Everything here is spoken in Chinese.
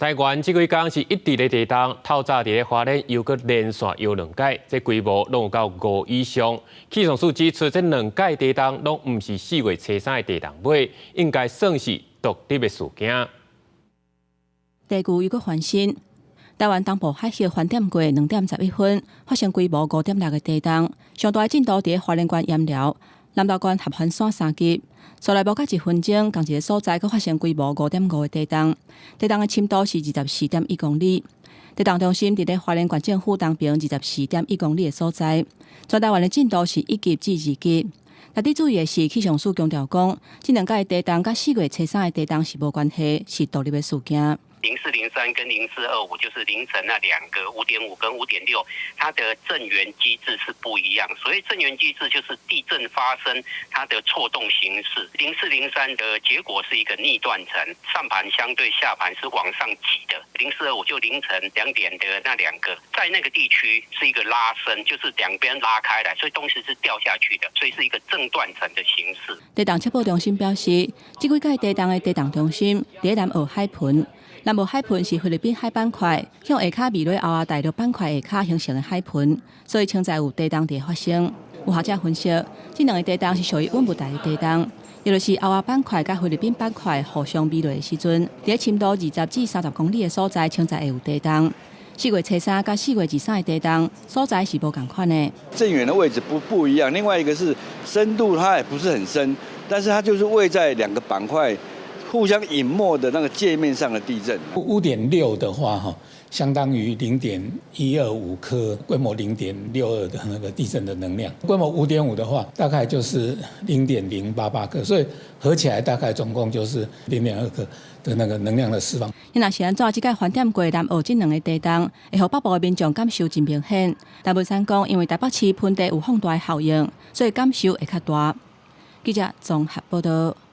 台湾这几天是一直的地动，透早伫咧花莲又搁连续摇2届，这规模拢有到5以上。气象署指出，这2届地动拢毋是4月初3的地动尾，应该算是独立的事件。地区又搁翻新，台湾东部海峡翻点过2点11分，发生规模5.6的地动，上大的震度伫咧花莲县盐寮、南投县合欢山3级。所来无到1分钟，同一个所在佫发生规模5.5的地动，地动的深度是24.1公里。地动中心伫咧花莲县政府东边24.1公里的所在，全台湾的震度是1级至2级。特别注意的是，气象署强调讲，这2届的地动甲4月初3的地动是无关系，是独立的事件。0403跟0425就是凌晨那2个5.5跟5.6，它的震源机制是不一样。所谓震源机制就是地震发生它的错动形式。0403的结果是一个逆断层，上盘相对下盘是往上挤的。0425就凌晨2点的那2个，在那个地区是一个拉伸，就是两边拉开来，所以东西是掉下去的，所以是一个正断层的形式。地动测报中心表示，这几届地动的地动中心伫南澳海盆。南部海盆是菲律宾海板块向下骹移落后啊，大陆板块下骹形成的海盆，所以现在有地动伫发生。有学者分析，这2个地动是属于稳不大的地动，也就是后啊板块甲菲律宾板块互相比落的时阵，伫深度20至30公里的所在，现在会有地动。4月初3甲4月23的地动所在是无同款的。震源的位置不一样，另外一个是深度，它也不是很深，但是它就是位在2个板块互相隐没的那个界面上的地震。5.6的话，相当于0.125颗，规模0.62的那个地震的能量。规模5.5的话，大概就是0.088颗，所以合起来大概总共就是0.2颗的那个能量的释放。若是安怎，即届翻点过南澳这2个地动，会互北部的民众感受真明显。大文山讲，因为台北市盆地有放大的效应，所以感受会较大。记者综合报道。